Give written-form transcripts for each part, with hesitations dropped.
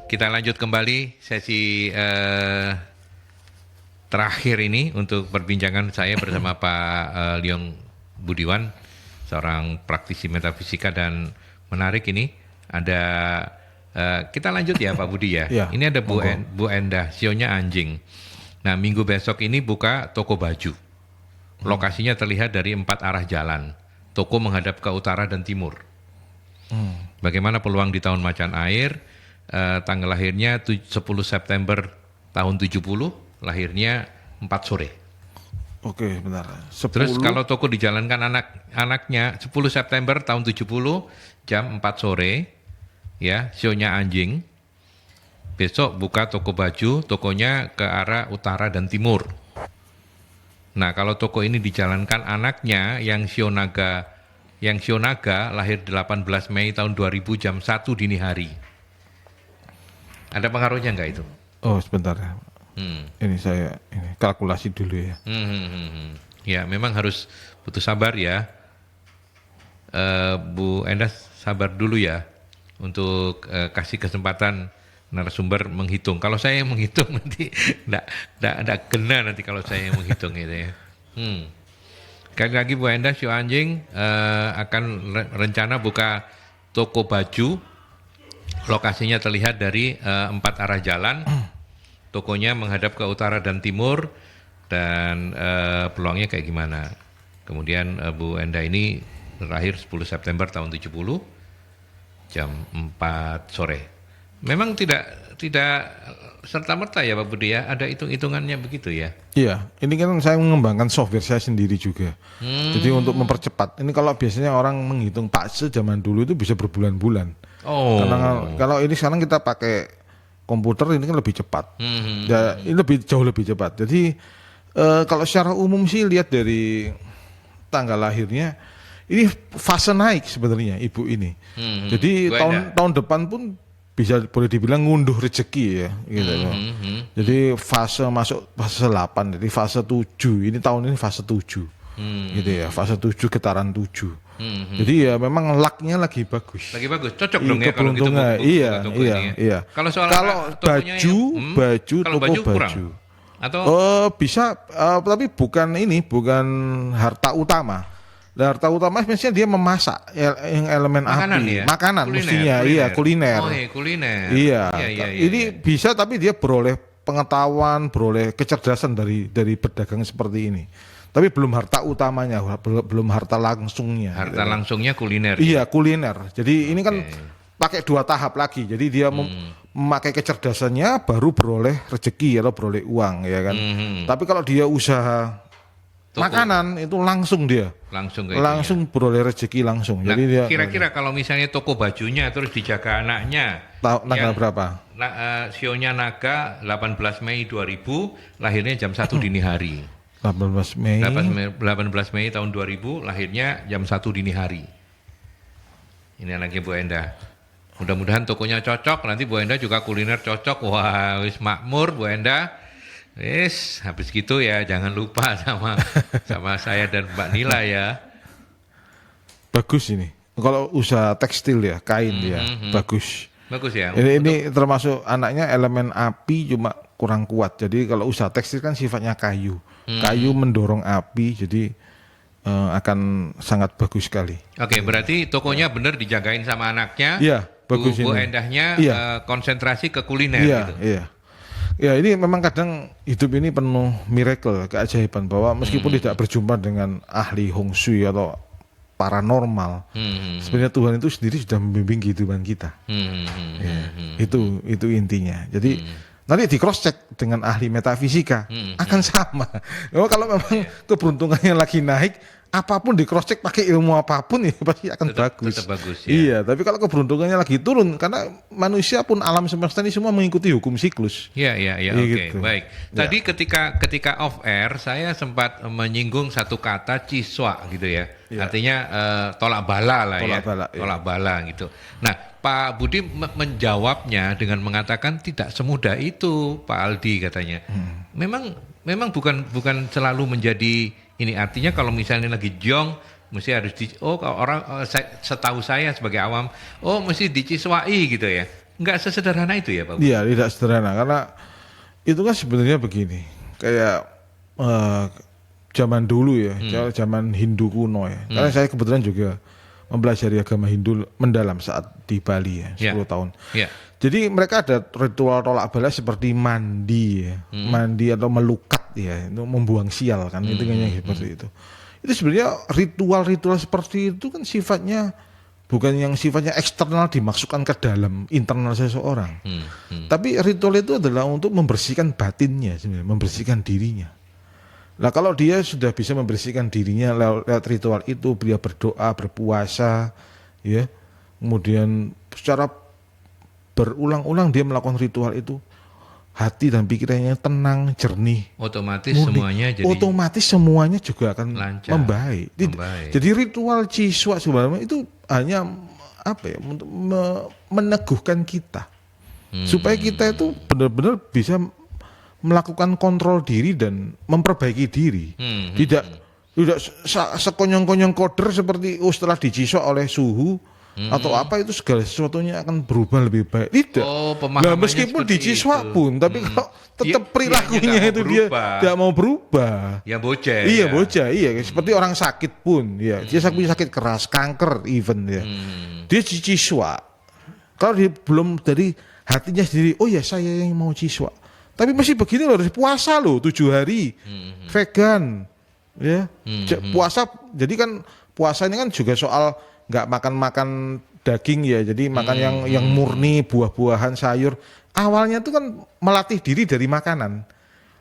Kita lanjut kembali sesi terakhir ini untuk perbincangan saya bersama Pak Leong Budiwan, seorang praktisi metafisika, dan menarik ini ada kita lanjut ya Pak Budi ya. Ya, Ini ada Bu Endah, sionya anjing. Nah, minggu besok ini buka toko baju. Lokasinya terlihat dari 4 arah jalan. Toko menghadap ke utara dan timur. Bagaimana peluang di tahun macan air? Tanggal lahirnya 10 September tahun 70, lahirnya 4 sore. Oke, benar. 10. Terus kalau toko dijalankan anaknya 10 September tahun 70 jam 4 sore, ya, sionya anjing. Besok buka toko baju, tokonya ke arah utara dan timur. Nah, kalau toko ini dijalankan anaknya yang sio naga lahir 18 Mei tahun 2000 jam 1 dini hari. Ada pengaruhnya nggak itu? Oh, sebentar ya. Ini saya kalkulasi dulu ya. Ya, memang harus butuh sabar ya. Bu Endah sabar dulu ya untuk kasih kesempatan narasumber menghitung. Kalau saya yang menghitung nanti enggak kena nanti kalau saya yang menghitung gitu ya. Sekali lagi Bu Endah, sio anjing akan rencana buka toko baju. Lokasinya terlihat dari 4 arah jalan. Tokonya menghadap ke utara dan timur, dan peluangnya kayak gimana. Kemudian Bu Endah ini lahir 10 September tahun 70 jam 4 sore. Memang tidak serta-merta ya Pak Budi ya, ada hitung-hitungannya begitu ya? Iya, ini kan saya mengembangkan software saya sendiri juga. Jadi untuk mempercepat, ini kalau biasanya orang menghitung fase zaman dulu itu bisa berbulan-bulan. Oh. Karena kalau ini sekarang kita pakai komputer, ini kan lebih cepat. Ya, ini jauh lebih cepat. Jadi kalau secara umum sih lihat dari tanggal lahirnya, ini fase naik sebenarnya ibu ini. Jadi tahun depan pun bisa boleh dibilang ngunduh rezeki ya gitu. Jadi fase masuk fase 8, jadi fase 7. Ini tahun ini fase 7. Gitu ya, fase 7 getaran 7. Jadi ya memang luck-nya lagi bagus. Lagi bagus, cocok dong ya kalau gitu. Iya. Kalau baju kalau baju kurang. Atau bisa tapi bukan harta utama. Harta utama biasanya dia memasak yang elemen makanan api, ya? Makanan mestinya, kuliner. Oh, kuliner. Iya. Ini bisa, tapi dia beroleh pengetahuan, beroleh kecerdasan dari berdagang seperti ini. Tapi belum harta utamanya, belum harta langsungnya. Harta langsungnya kuliner. Iya, kuliner. Jadi ini kan pakai 2 tahap lagi. Jadi dia memakai kecerdasannya baru beroleh rezeki atau beroleh uang, ya kan. Tapi kalau dia usaha makanan itu langsung beroleh rezeki langsung. Nah, jadi dia kira-kira kalau misalnya toko bajunya terus dijaga anaknya, tanggal berapa? sionya naga 18 Mei 2000, lahirnya jam 1 dini hari. 18 Mei tahun 2000, lahirnya jam 1 dini hari. Ini anaknya Bu Endah. Mudah-mudahan tokonya cocok, nanti Bu Endah juga kuliner cocok. Wah, wis makmur Bu Endah. Wis, habis gitu ya, jangan lupa sama saya dan Mbak Nila ya. Bagus ini. Kalau usaha tekstil ya, kain ya, bagus. Bagus ya. Ini termasuk anaknya elemen api cuma kurang kuat. Jadi kalau usaha tekstil kan sifatnya kayu. Kayu mendorong api, jadi akan sangat bagus sekali. Oke, berarti tokonya benar dijagain sama anaknya. Iya, bagus Bu ini. Endahnya konsentrasi ke kuliner gitu. Iya. Ya, ini memang kadang hidup ini penuh miracle, keajaiban, bahwa meskipun tidak berjumpa dengan ahli Hong Shui atau paranormal, sebenarnya Tuhan itu sendiri sudah membimbing kehidupan kita. Itu intinya. Jadi nanti di cross check dengan ahli metafisika akan sama. Kalau memang keberuntungannya lagi naik, apapun di cross check pakai ilmu apapun ya pasti akan bagus. Tetap bagus ya. Iya, tapi kalau keberuntungannya lagi turun, karena manusia pun alam semesta ini semua mengikuti hukum siklus. Iya, oke, gitu. Baik. Tadi ketika off air saya sempat menyinggung satu kata ciswa gitu ya. Artinya tolak bala lah ya. Tolak bala gitu. Nah, Pak Budi menjawabnya dengan mengatakan tidak semudah itu, Pak Aldi katanya. Memang bukan selalu menjadi ini, artinya kalau misalnya lagi jong mesti harus kalau orang setahu saya sebagai awam, mesti diciswai gitu ya. nggak sesederhana itu ya Pak Budi? Iya, tidak sederhana karena itu kan sebenarnya begini, kayak zaman dulu ya, zaman Hindu kuno ya. Karena saya kebetulan juga mempelajari agama Hindu mendalam saat di Bali ya, 10 tahun. Ya. Jadi mereka ada ritual tolak bala seperti mandi ya, mandi atau melukat ya, itu membuang sial kan, itu kayaknya seperti itu. Itu sebenarnya ritual-ritual seperti itu kan sifatnya bukan yang sifatnya eksternal dimasukkan ke dalam internal seseorang. Tapi ritual itu adalah untuk membersihkan batinnya sebenarnya, membersihkan dirinya. Nah kalau dia sudah bisa membersihkan dirinya lewat ritual itu, dia berdoa, berpuasa, ya, kemudian secara berulang-ulang dia melakukan ritual itu, hati dan pikirannya tenang, jernih, Otomatis murni. semuanya jadi Otomatis semuanya juga akan lancar, membaik. membaik. Jadi ritual Ciswa sebenarnya itu hanya apa ya, untuk meneguhkan kita supaya kita itu benar-benar bisa melakukan kontrol diri dan memperbaiki diri. Tidak sekonyong-konyong koder seperti setelah dicisok oleh suhu atau apa itu segala sesuatunya akan berubah lebih baik. Tidak. Nah, meskipun dicisok pun, tapi kalau tetap perilakunya itu dia tidak mau berubah. Ya bocah. Iya bocah, iya. Seperti orang sakit pun, ya. Dia sakit keras, kanker even ya. Dia ciswa. Kalau dia belum dari hatinya sendiri, oh ya saya yang mau ciswa. Tapi masih begini loh, harus puasa loh 7 hari, vegan, ya. Puasa, jadi kan puasa ini kan juga soal nggak makan daging ya, jadi makan yang murni, buah-buahan, sayur. Awalnya itu kan melatih diri dari makanan,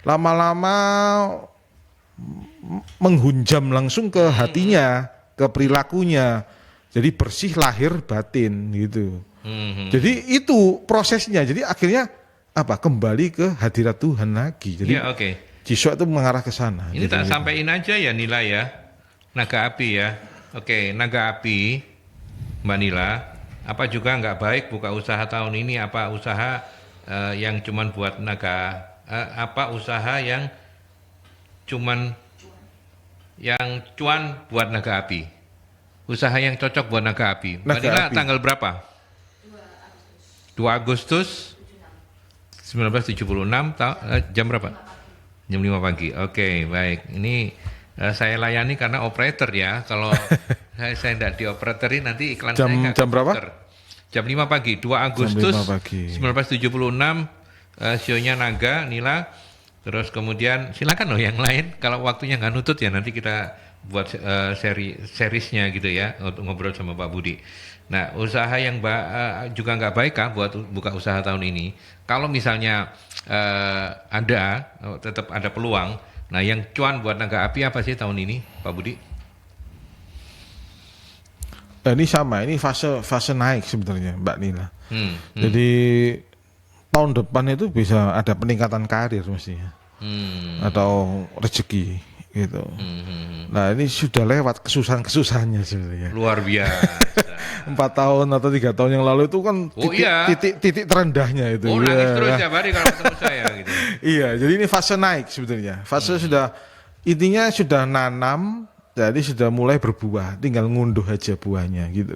lama-lama menghunjam langsung ke hatinya, ke perilakunya. Jadi bersih lahir batin gitu. Jadi itu prosesnya. Jadi akhirnya apa? Kembali ke hadirat Tuhan lagi. Jadi Ciswa itu mengarah ke sana. Ini tak sampaikan aja ya Nila ya, naga api ya. Oke, naga api, Mbak Nila, apa juga nggak baik buka usaha tahun ini? Apa usaha yang cuman buat naga? Apa usaha yang cuan buat naga api? Usaha yang cocok buat naga api. Mbak Nila tanggal berapa? 2 Agustus 1976, jam berapa? Jam 5 pagi. Oke, baik. Ini saya layani karena operator ya. Kalau saya tidak dioperatorin nanti iklan saya nggak jam berapa? Jam 5 pagi, 2 Agustus 1976, show-nya Naga, Nila. Terus kemudian silakan loh yang lain. Kalau waktunya nggak nutut ya nanti kita buat seriesnya gitu ya untuk ngobrol sama Pak Budi. Nah, usaha yang juga nggak baik kah buat buka usaha tahun ini? Kalau misalnya tetap ada peluang. Nah, yang cuan buat naga api apa sih tahun ini, Pak Budi? Nah, ini sama, ini fase naik sebenarnya, Mbak Nila. Jadi tahun depan itu bisa ada peningkatan karir mestinya, atau rezeki gitu. Nah, ini sudah lewat kesusahannya sebenarnya. Luar biasa. 4 tahun atau 3 tahun yang lalu itu kan titik terendahnya itu. Nangis terus tiap hari kalau ketemu saya gitu. Iya, jadi ini fase naik sebenarnya. Fase sudah intinya sudah nanam, jadi sudah mulai berbuah, tinggal ngunduh aja buahnya gitu.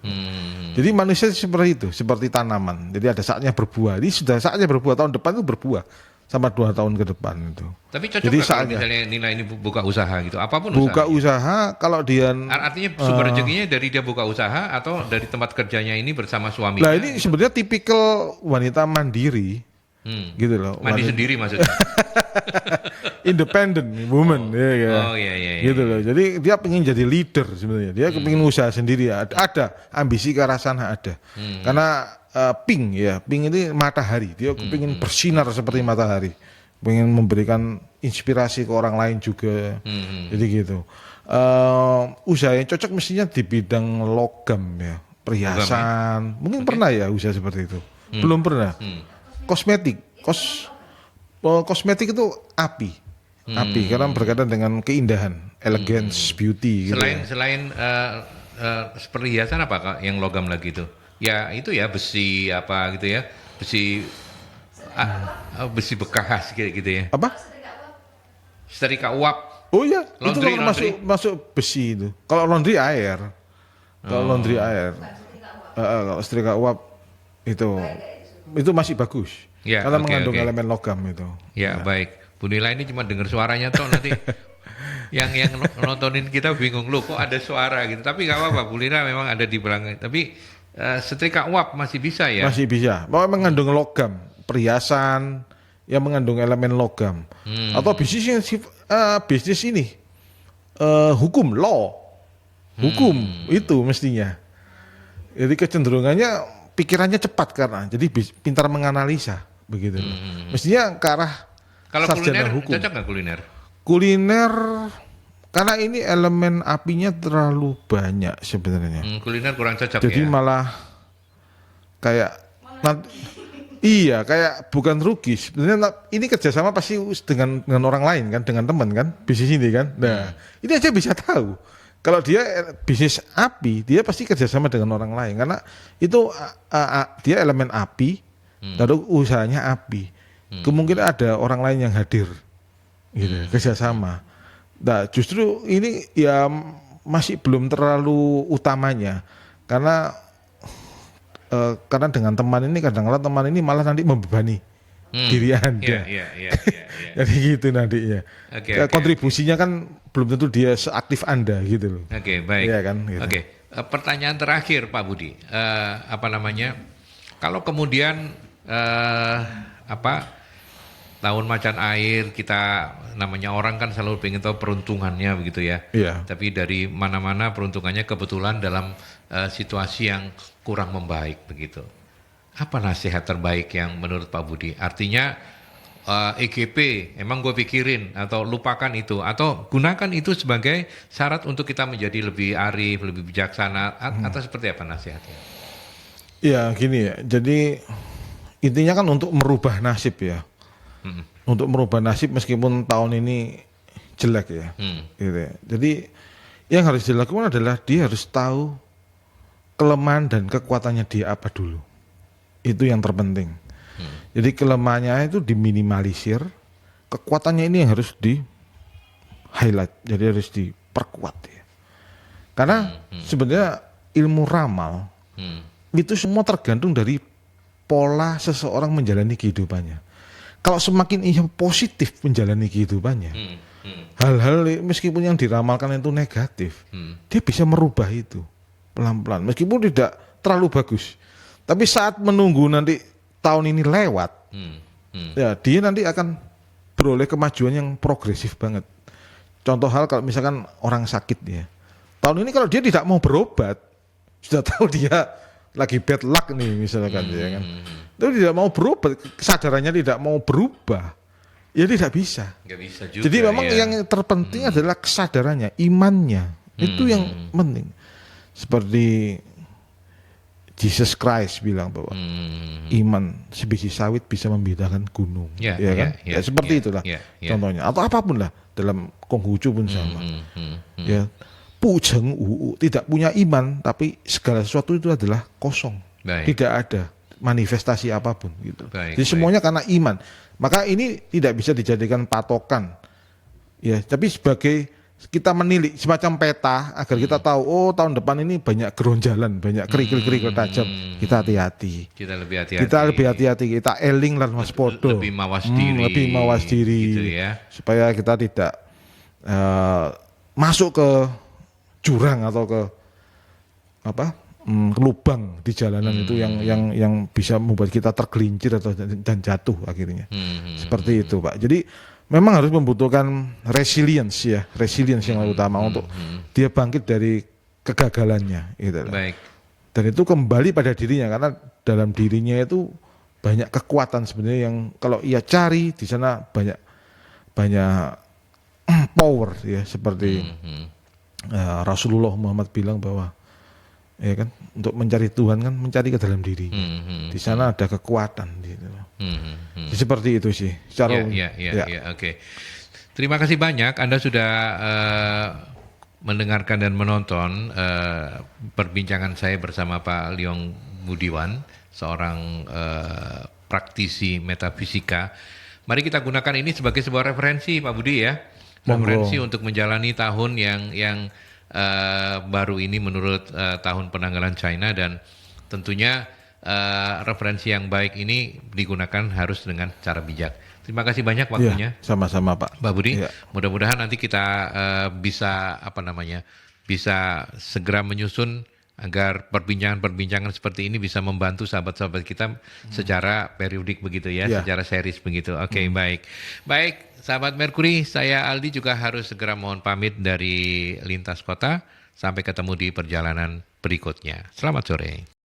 Jadi manusia seperti itu, seperti tanaman. Jadi ada saatnya berbuah. Ini sudah saatnya berbuah, tahun depan itu berbuah. Sama 2 tahun ke depan itu. Tapi cocok kalau misalnya Nila ini buka usaha gitu, apapun buka usaha kalau dia artinya sumber rezekinya dari dia buka usaha atau dari tempat kerjanya ini bersama suaminya. Nah ini sebenarnya tipikal wanita mandiri, gitu loh. Mandi sendiri maksudnya. Independent woman, iya. Gitu loh. Jadi dia pengen jadi leader sebenarnya. Dia pengen usaha sendiri. Ada ambisi ke arah sana ada. Karena pink ini matahari. Dia pengen bersinar seperti matahari. Pengen memberikan inspirasi ke orang lain juga. Jadi gitu. Usaha yang cocok mestinya di bidang logam ya, perhiasan. Mungkin pernah ya usaha seperti itu. Belum pernah. Kosmetik. Kosmetik itu api karena berkaitan dengan keindahan, elegance, beauty. Selain perhiasan apa Kak yang logam lagi itu? Ya itu ya besi apa gitu ya, besi bekas gitu ya. Apa? Setrika uap. Oh iya, laundry, itu masuk besi itu. Kalau laundry air. Kalau laundry air. Kalau setrika uap itu itu masih bagus. Ya, Karena oke, mengandung oke. elemen logam itu. Ya, baik. Bu Nila ini cuma dengar suaranya toh nanti yang nontonin kita bingung loh kok ada suara gitu. Tapi nggak apa-apa, Bu Nila memang ada di belakang. Tapi setrika uap masih bisa ya. Masih bisa. Mau mengandung logam, perhiasan yang mengandung elemen logam. Atau bisnis ini hukum, law. Hukum itu mestinya. Jadi kecenderungannya pikirannya cepat karena jadi pintar menganalisa begitu. Mestinya ke arah Kalau sarjana kuliner hukum. cocok nggak kuliner? Kuliner karena ini elemen apinya terlalu banyak sebenarnya. Kuliner kurang cocok Jadi ya. malah kayak iya kayak bukan rugi. Sebenarnya ini kerjasama pasti dengan orang lain kan, dengan teman kan, bisnis ini kan. Nah ini aja bisa tahu. Kalau dia bisnis api, dia pasti kerjasama dengan orang lain karena itu dia elemen api, lalu usahanya api. Kemungkinan ada orang lain yang hadir, gitu, kerjasama. Nah justru ini ya masih belum terlalu utamanya karena dengan teman ini kadang-kadang teman ini malah nanti membebani diri Anda. Iya. Jadi gitu nantinya. Oke, Kontribusinya kan belum tentu dia seaktif Anda gitu loh. Oke, baik. Iya kan, gitu. Oke, pertanyaan terakhir Pak Budi, kalau kemudian tahun macan air kita namanya orang kan selalu pengen tahu peruntungannya begitu ya. Iya. Tapi dari mana-mana peruntungannya kebetulan dalam situasi yang kurang membaik begitu. Apa nasihat terbaik yang menurut Pak Budi? Artinya EGP emang gue pikirin atau lupakan itu atau gunakan itu sebagai syarat untuk kita menjadi lebih arif, lebih bijaksana atau seperti apa nasihatnya? Ya gini ya, jadi intinya kan untuk merubah nasib ya. Untuk merubah nasib meskipun tahun ini jelek ya. Gitu ya. Jadi yang harus dilakukan adalah dia harus tahu kelemahan dan kekuatannya dia apa dulu. Itu yang terpenting. Jadi kelemahannya itu diminimalisir, kekuatannya ini yang harus di highlight, jadi harus diperkuat ya. Karena sebenarnya ilmu ramal itu semua tergantung dari pola seseorang menjalani kehidupannya. Kalau semakin ia positif menjalani kehidupannya, hal-hal meskipun yang diramalkan itu negatif, dia bisa merubah itu pelan-pelan, meskipun tidak terlalu bagus. Tapi saat menunggu nanti tahun ini lewat, ya dia nanti akan beroleh kemajuan yang progresif banget. Contoh hal kalau misalkan orang sakit ya, tahun ini kalau dia tidak mau berobat, sudah tahu dia lagi bad luck nih misalkan ya kan. Dia tidak mau berobat, kesadarannya tidak mau berubah, ya tidak bisa. Nggak bisa juga. Jadi memang ya. yang terpenting adalah kesadarannya, imannya, itu yang penting. Seperti Jesus Christ bilang bahwa iman sebiji sawit bisa membedakan gunung, Ya, ya kan? ya, Ya, seperti ya, itulah ya. contohnya. Atau apapun lah dalam Konghucu pun sama. Ya, Pujeng Uu tidak punya iman, tapi segala sesuatu itu adalah kosong, Baik. tidak ada manifestasi apapun gitu. Baik, Jadi semuanya karena iman. Maka ini tidak bisa dijadikan patokan, ya. Tapi sebagai kita menilik semacam peta agar kita tahu oh tahun depan ini banyak geronjalan, banyak kerikil-kerikil tajam. Kita hati-hati. Kita lebih hati-hati. Kita lebih hati-hati, kita eling lan waspada. Lebih mawas diri. Lebih mawas diri. Gitu ya. Supaya kita tidak masuk ke jurang atau ke lubang di jalanan itu yang bisa membuat kita tergelincir atau dan jatuh akhirnya. Seperti itu, Pak. Jadi memang harus membutuhkan resilience ya, resilience yang utama untuk dia bangkit dari kegagalannya gitu. Baik. Dan itu kembali pada dirinya karena dalam dirinya itu banyak kekuatan sebenarnya yang kalau ia cari di sana banyak power ya seperti Rasulullah Muhammad bilang bahwa ya kan untuk mencari Tuhan kan mencari ke dalam diri. Di sana ada kekuatan gitu. Jadi seperti itu sih secara Ya, oke. Terima kasih banyak Anda sudah mendengarkan dan menonton perbincangan saya bersama Pak Leong Budiwan, seorang praktisi metafisika. Mari kita gunakan ini sebagai sebuah referensi Pak Budi ya. Referensi untuk menjalani tahun yang baru ini menurut tahun penanggalan China dan tentunya referensi yang baik ini digunakan harus dengan cara bijak. Terima kasih banyak waktunya, Iya, sama-sama Pak. Pak Budi. Iya. Mudah-mudahan nanti kita bisa bisa segera menyusun agar perbincangan-perbincangan seperti ini bisa membantu sahabat-sahabat kita secara periodik begitu ya, Iya. secara series begitu. Oke, baik. Baik, sahabat Merkuri, saya Aldi juga harus segera mohon pamit dari Lintas Kota. Sampai ketemu di perjalanan berikutnya. Selamat sore.